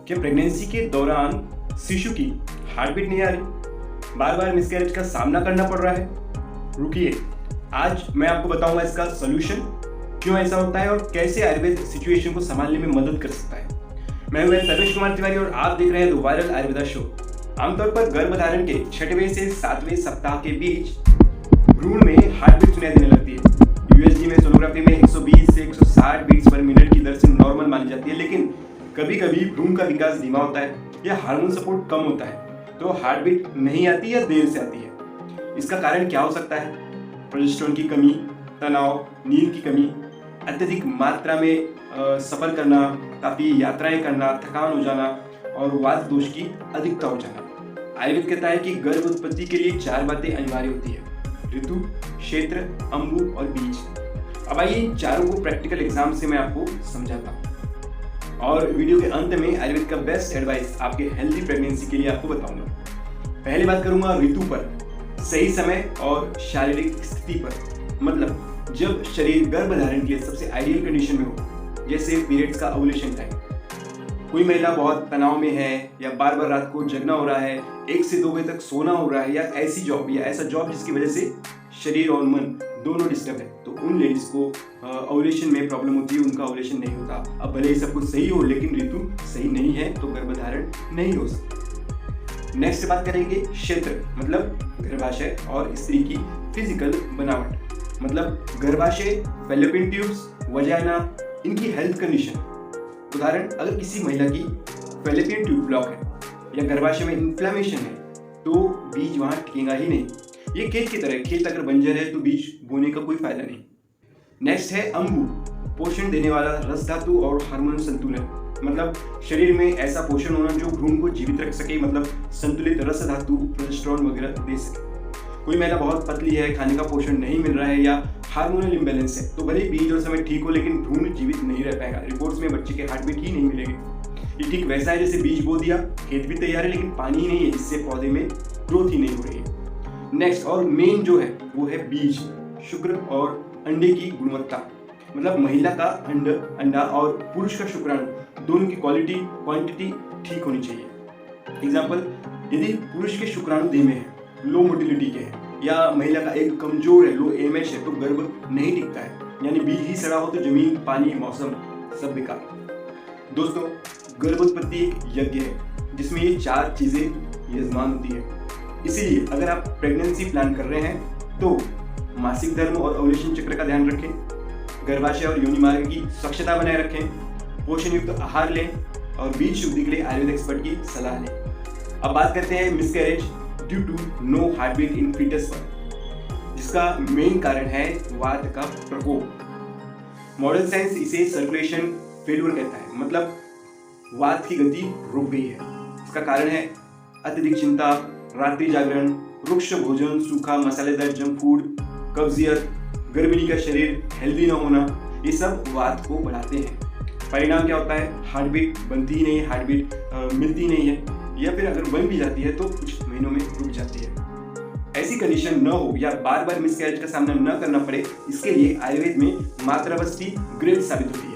कि प्रेगनेंसी के दौरान शिशु की हार्ट बीट नहीं आ रही, बार बार मिसकैरेज का सामना करना पड़ रहा है। रुकिए, आज मैं आपको बताऊंगा इसका सोल्यूशन, क्यों ऐसा होता है और कैसे आयुर्वेद सिचुएशन को संभालने में मदद कर सकता है। मैं हूं सर्वेश कुमार तिवारी और आप देख रहे हैं द वायरल आयुर्वेदा शो। आमतौर पर गर्भधारण के 6वें से 7वें सप्ताह के बीच भ्रूण में हार्ट बीट सुनाई देने लगती है। यूएसजी में सोनोग्राफी में 120 से 160 बीट्स पर मिनट की दर से नॉर्मल मानी जाती है, लेकिन कभी कभी भ्रूण का विकास धीमा होता है या हार्मोन सपोर्ट कम होता है तो हार्ट बीट नहीं आती या देर से आती है। इसका कारण क्या हो सकता है? प्रोजेस्टेरोन की कमी, तनाव, नींद की कमी, अत्यधिक मात्रा में सफर करना, काफ़ी यात्राएं करना, थकान हो जाना और वात दोष की अधिकता हो जाना। आयुर्वेद कहता है कि गर्भ उत्पत्ति के लिए 4 बातें अनिवार्य होती है: ऋतु, क्षेत्र, अंबु और बीज। अब आइए इन चारों को प्रैक्टिकल एग्जाम से मैं आपको समझाता हूँ और वीडियो के अंत में आयुर्वेद का बेस्ट एडवाइस आपके हेल्दी प्रेगनेंसी के लिए आपको बताऊंगा। पहले बात करूंगा ऋतु पर, सही समय और शारीरिक स्थिति पर। मतलब जब शरीर गर्भधारण के लिए सबसे आइडियल कंडीशन में हो, जैसे पीरियड्स का ओव्यूलेशन टाइम। कोई महिला बहुत तनाव में है या बार बार रात को जगना हो रहा है, 1 से 2 बजे तक सोना हो रहा है, या ऐसी जॉब या ऐसा जॉब जिसकी वजह से शरीर और मन दोनों डिस्टर्ब है, तो उन लेडीज को ओव्यूलेशन में प्रॉब्लम होती है, उनका ओव्यूलेशन नहीं होता। अब भले ही सब कुछ सही हो लेकिन ऋतु सही नहीं है तो गर्भधारण नहीं हो सकता। नेक्स्ट बात करेंगे क्षेत्र, मतलब गर्भाशय और स्त्री की फिजिकल बनावट। मतलब गर्भाशय, फैलोपियन ट्यूब्स, वजाइना, इनकी हेल्थ कंडीशन। उदाहरण, अगर किसी महिला की फैलोपियन ट्यूब ब्लॉक है या गर्भाशय में इन्फ्लेमेशन है तो बीज वहां टिकेगा ही नहीं। ये खेत की तरह, खेत अगर बंजर है तो बीज बोने का कोई फायदा नहीं। नेक्स्ट है अंबु, पोषण देने वाला रस धातु और हार्मोन संतुलन। मतलब शरीर में ऐसा पोषण होना जो भ्रूण को जीवित रख सके, मतलब संतुलित रस धातु, प्रोजेस्टेरोन वगैरह दे सके। कोई महिला बहुत पतली है, खाने का पोषण नहीं मिल रहा है या हार्मोनल इम्बैलेंस है तो भले बीज और समय ठीक हो लेकिन भ्रूण जीवित नहीं रह पाएगा। रिपोर्ट्स में बच्चे के हार्ट बीट ही नहीं मिलेगी। ये ठीक वैसा है जैसे बीज बो दिया, खेत भी तैयार है लेकिन पानी ही नहीं है, जिससे पौधे में ग्रोथ ही नहीं हो रही है। नेक्स्ट और मेन जो है वो है बीज, शुक्र और अंडे की गुणवत्ता। मतलब महिला का अंडा और पुरुष का शुक्राणु दोनों की क्वालिटी, क्वांटिटी ठीक होनी चाहिए। एग्जाम्पल, यदि पुरुष के शुक्राणु धीमे हैं, लो मोटिलिटी के हैं, या महिला का एग कमजोर है, लो एमएच है, तो गर्भ नहीं टिकता है। यानी बीज ही सड़ा हो तो जमीन, पानी, मौसम सब बेकार। दोस्तों, गर्भोत्पत्ति एक यज्ञ है जिसमें ये 4 चीजें यजमान होती है। इसीलिए अगर आप प्रेगनेंसी प्लान कर रहे हैं तो मासिक धर्म और ओव्यूलेशन चक्र का ध्यान रखें, गर्भाशय और योनि मार्ग की स्वच्छता बनाए रखें, पोषण युक्त आहार लें और बीज शुद्धि के लिए आयुर्वेद एक्सपर्ट की सलाह लें। अब बात करते हैं miscarriage due to no heart beat in foetus पर, जिसका मेन कारण है वात का प्रकोप। मॉडर्न साइंस इसे सर्कुलेशन फेल्यूर कहता है। मतलब वात की गति रुक गई है। इसका कारण है अत्यधिक चिंता, रात्रि जागरण, रुक्ष भोजन, सूखा मसालेदार जंक फूड, कब्जियत, गर्भिणी का शरीर हेल्दी न होना, ये सब वात को बढ़ाते हैं। परिणाम क्या होता है? हार्ट बीट बनती ही नहीं है, हार्ट बीट मिलती नहीं है, या फिर अगर बन भी जाती है तो कुछ महीनों में रुक जाती है। ऐसी कंडीशन न हो या बार बार मिसकैरेज का सामना न करना पड़े, इसके लिए आयुर्वेद में मात्रावस्ती ग्रेट साबित होती है।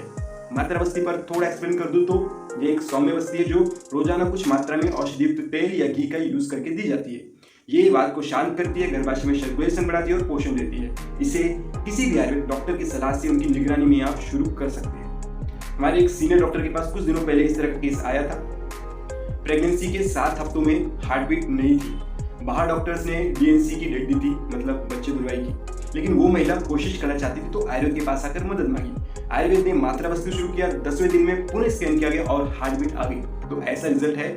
मात्रावस्ती पर थोड़ा एक्सप्लेन कर दूं तो ये एक सौम्य वस्ती है जो रोजाना कुछ मात्रा में औषधियुक्त तेल या घी का यूज करके दी जाती है। ये वात को शांत करती है, गर्भाशय में सर्कुलेशन बढ़ाती है और पोषण देती है। इसे किसी भी आयुर्वेद डॉक्टर की सलाह से उनकी निगरानी में आप शुरू कर सकते हैं। हमारे एक सीनियर डॉक्टर के पास कुछ दिनों पहले इस तरह का केस आया था। प्रेगनेंसी के 7 हफ्तों में हार्ट बीट नहीं थी। बाहर डॉक्टर्स ने डीएनसी की डेट दी थी, मतलब बच्चे दुर्वाई की, लेकिन वो महिला कोशिश करना चाहती थी तो आयुर्वेद के पास आकर मदद मांगी। आयुर्वेद ने मात्रावस्ती शुरू किया, 10वें दिन में पुनः स्कैन किया गया और हार्ट बीट आ गई। तो ऐसा रिजल्ट है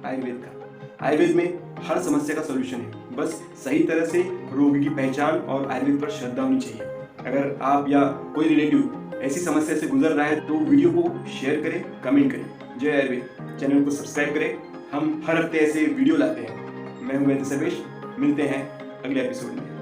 आयुर्वेद का। आयुर्वेद में हर समस्या का सोल्यूशन है, बस सही तरह से रोगी की पहचान और आयुर्वेद पर श्रद्धा होनी चाहिए। अगर आप या कोई रिलेटिव ऐसी समस्या से गुजर रहा है तो वीडियो को शेयर करें, कमेंट करें। जय आयुर्वेद, चैनल को सब्सक्राइब करें। हम हर हफ्ते ऐसे वीडियो लाते हैं। मैं हूं सर्वेश, मिलते हैं अगले एपिसोड में।